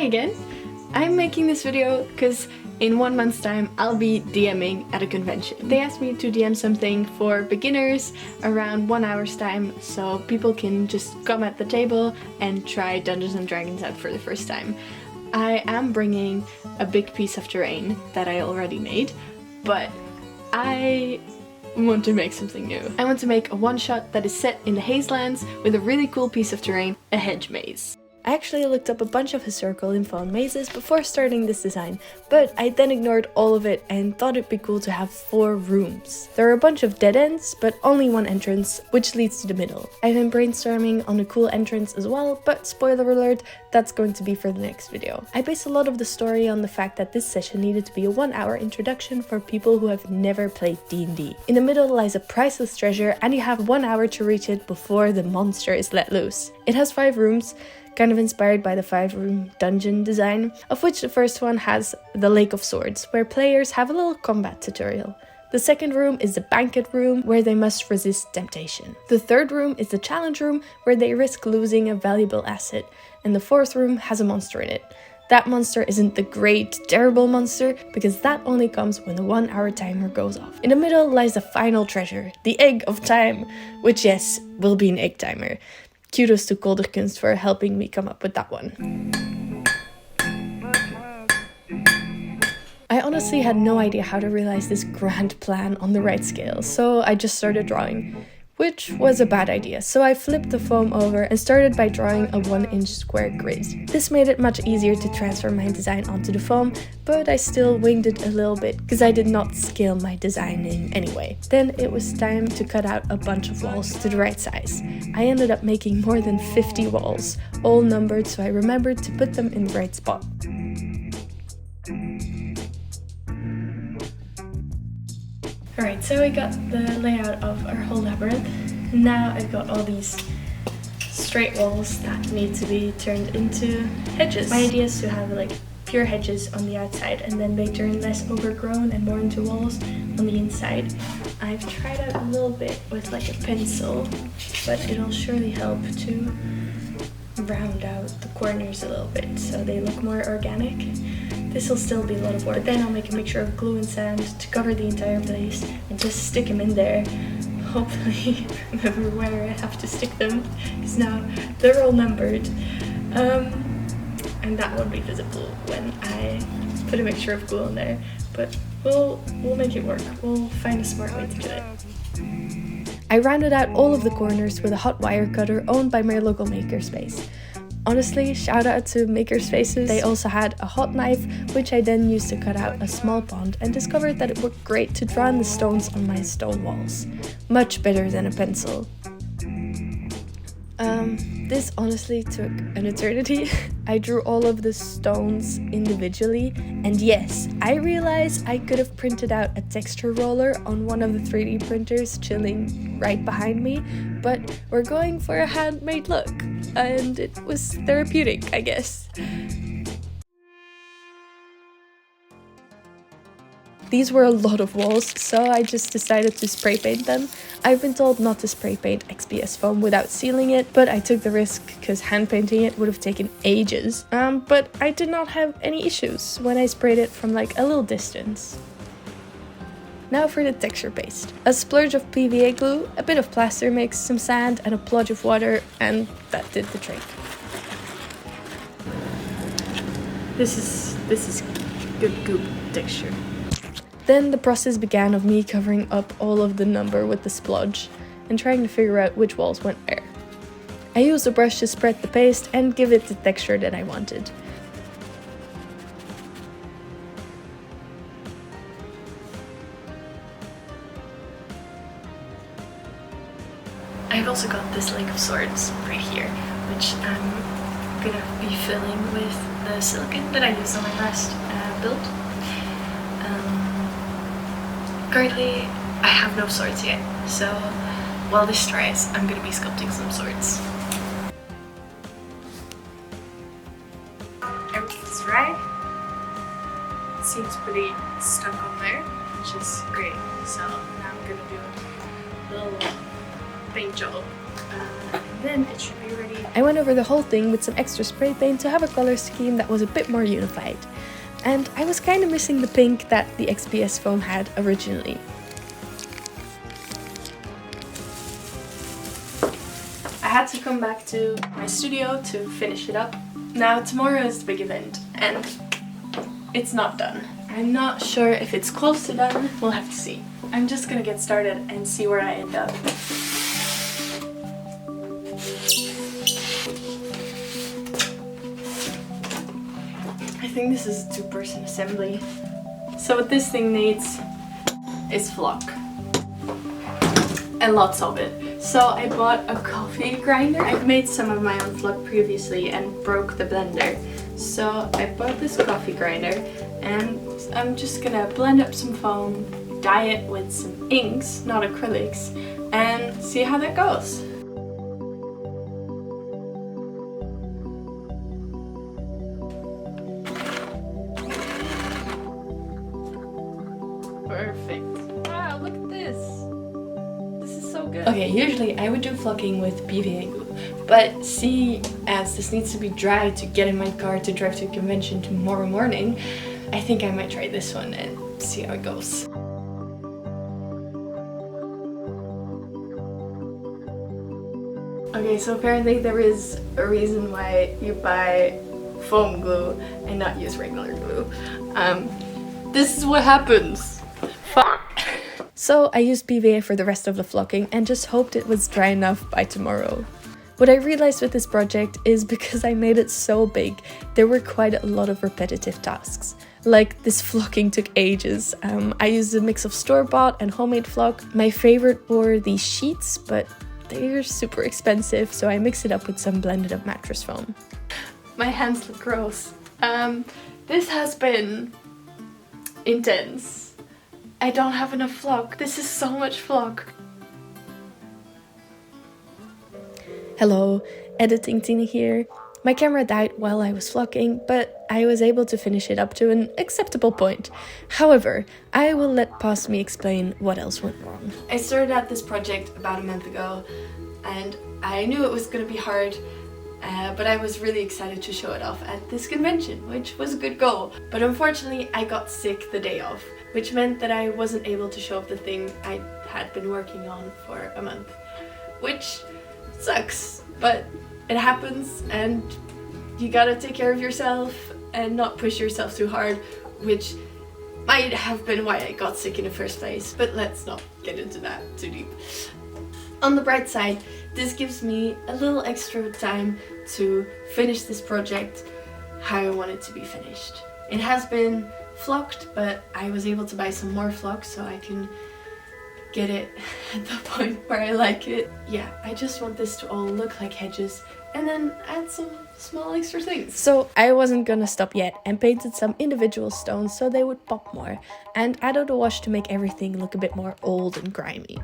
again! I'm making this video because in 1 month's time I'll be DMing at a convention. They asked me to DM something for beginners around 1 hour's time so people can just come at the table and try Dungeons and Dragons out for the first time. I am bringing a big piece of terrain that I already made, but I want to make something new. I want to make a one-shot that is set in the Hazelands with a really cool piece of terrain, a hedge maze. I actually looked up a bunch of historical info on mazes before starting this design, but I then ignored all of it and thought it'd be cool to have 4 rooms. There are a bunch of dead ends, but only one entrance, which leads to the middle. I've been brainstorming on a cool entrance as well, but spoiler alert, that's going to be for the next video. I based a lot of the story on the fact that this session needed to be a 1-hour introduction for people who have never played D&D. In the middle lies a priceless treasure and you have 1 hour to reach it before the monster is let loose. It has 5 rooms, kind of inspired by the 5-room dungeon design, of which the first one has the Lake of Swords, where players have a little combat tutorial. The second room is the banquet room, where they must resist temptation. The third room is the challenge room, where they risk losing a valuable asset, and the fourth room has a monster in it. That monster isn't the great, terrible monster, because that only comes when the 1-hour timer goes off. In the middle lies the final treasure, the Egg of Time, which yes, will be an egg timer. Kudos to Kolderkunst for helping me come up with that one. I honestly had no idea how to realize this grand plan on the right scale, so I just started drawing, which was a bad idea. So I flipped the foam over and started by drawing a 1-inch square grid. This made it much easier to transfer my design onto the foam, but I still winged it a little bit because I did not scale my design in anyway. Then it was time to cut out a bunch of walls to the right size. I ended up making more than 50 walls, all numbered, so I remembered to put them in the right spot. Alright, so I got the layout of our whole labyrinth. Now I've got all these straight walls that need to be turned into hedges. My idea is to have like pure hedges on the outside and then they turn less overgrown and more into walls on the inside. I've tried out a little bit with like a pencil, but it'll surely help to round out the corners a little bit so they look more organic. This will still be a lot of work, but then I'll make a mixture of glue and sand to cover the entire place and just stick them in there. Hopefully remember where I have to stick them, because now they're all numbered. And that won't be visible when I put a mixture of glue in there, but we'll make it work. We'll find a smart way to do it. I rounded out all of the corners with a hot wire cutter owned by my local makerspace. Honestly, shout out to Makerspaces. They also had a hot knife, which I then used to cut out a small pond and discovered that it worked great to draw in the stones on my stone walls. Much better than a pencil. This honestly took an eternity. I drew all of the stones individually, and yes, I realized I could have printed out a texture roller on one of the 3D printers chilling right behind me, but we're going for a handmade look, and it was therapeutic, I guess. These were a lot of walls, so I just decided to spray paint them. I've been told not to spray paint XPS foam without sealing it, but I took the risk because hand painting it would have taken ages. But I did not have any issues when I sprayed it from like a little distance. Now for the texture paste. A splurge of PVA glue, a bit of plaster mix, some sand and a plodge of water, and that did the trick. This is good goop texture. Then the process began of me covering up all of the number with the splodge and trying to figure out which walls went where. I used a brush to spread the paste and give it the texture that I wanted. I've also got this Lake of Swords right here, which I'm gonna be filling with the silicone that I used on my last build. Currently, I have no swords yet, so while this dries, I'm gonna be sculpting some swords. Everything's dry. It seems pretty stuck on there, which is great. So now I'm gonna do a little paint job Then it should be ready. I went over the whole thing with some extra spray paint to have a color scheme that was a bit more unified. And I was kind of missing the pink that the XPS foam had originally. I had to come back to my studio to finish it up. Now tomorrow is the big event and it's not done. I'm not sure if it's close to done, we'll have to see. I'm just gonna get started and see where I end up. I think this is a 2-person assembly. So what this thing needs is flock. And lots of it. So I bought a coffee grinder. I've made some of my own flock previously and broke the blender. So I bought this coffee grinder and I'm just gonna blend up some foam, dye it with some inks, not acrylics, and see how that goes. Perfect. Wow, look at this. This is so good. Okay, usually I would do flocking with PVA glue, but seeing as this needs to be dry to get in my car to drive to a convention tomorrow morning, I think I might try this one and see how it goes. Okay, so apparently there is a reason why you buy foam glue and not use regular glue. This is what happens. So I used PVA for the rest of the flocking and just hoped it was dry enough by tomorrow. What I realized with this project is because I made it so big, there were quite a lot of repetitive tasks. Like this flocking took ages. I used a mix of store-bought and homemade flock. My favorite were these sheets, but they're super expensive, so I mixed it up with some blended up mattress foam. My hands look gross. This has been intense. I don't have enough flock. This is so much flock. Hello, Editing Tina here. My camera died while I was flocking, but I was able to finish it up to an acceptable point. However, I will let past me explain what else went wrong. I started out this project about a month ago, and I knew it was going to be hard, but I was really excited to show it off at this convention, which was a good goal. But unfortunately, I got sick the day of, which meant that I wasn't able to show off the thing I had been working on for a month, which sucks, but it happens and you gotta take care of yourself and not push yourself too hard, which might have been why I got sick in the first place, but let's not get into that too deep. On the bright side, this gives me a little extra time to finish this project how I want it to be finished. It has been flocked, but I was able to buy some more flock so I can get it at the point where I like it. Yeah, I just want this to all look like hedges and then add some small extra things. So I wasn't gonna stop yet and painted some individual stones so they would pop more and added a wash to make everything look a bit more old and grimy.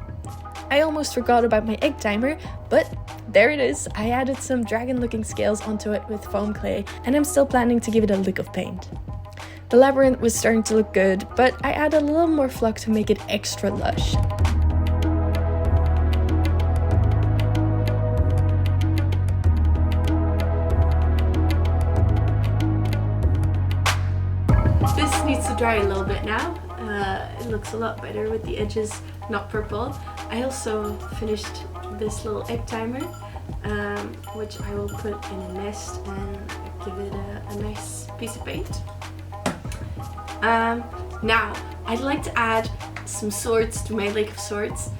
I almost forgot about my egg timer, but there it is. I added some dragon looking scales onto it with foam clay and I'm still planning to give it a lick of paint. The labyrinth was starting to look good, but I added a little more flock to make it extra lush. This needs to dry a little bit now. It looks a lot better with the edges not purple. I also finished this little egg timer, which I will put in a nest and give it a nice piece of paint. Now, I'd like to add some swords to my lake of swords.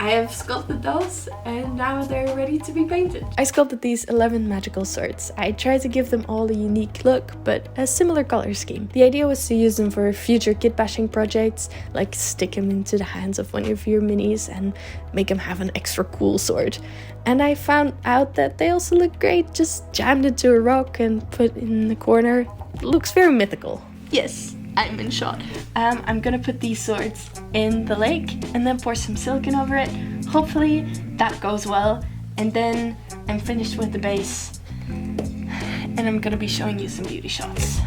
I have sculpted those and now they're ready to be painted. I sculpted these 11 magical swords. I tried to give them all a unique look, but a similar color scheme. The idea was to use them for future kit bashing projects, like stick them into the hands of one of your minis and make them have an extra cool sword. And I found out that they also look great just jammed into a rock and put in the corner. It looks very mythical. Yes, I'm in shot. I'm gonna put these swords in the lake and then pour some silicone over it. Hopefully that goes well, and then I'm finished with the base and I'm gonna be showing you some beauty shots.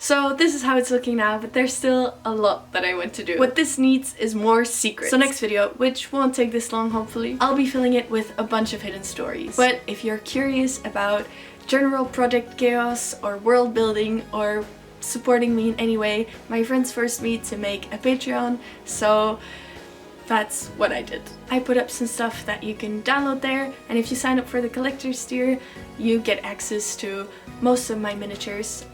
So this is how it's looking now, but there's still a lot that I want to do. What this needs is more secrets. So next video, which won't take this long hopefully, I'll be filling it with a bunch of hidden stories. But if you're curious about general project chaos or world building or supporting me in any way, my friends forced me to make a Patreon, so that's what I did. I put up some stuff that you can download there, and if you sign up for the collector's tier, you get access to most of my miniatures,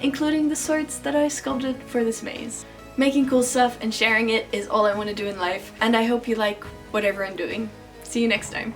including the swords that I sculpted for this maze. Making cool stuff and sharing it is all I want to do in life, and I hope you like whatever I'm doing. See you next time.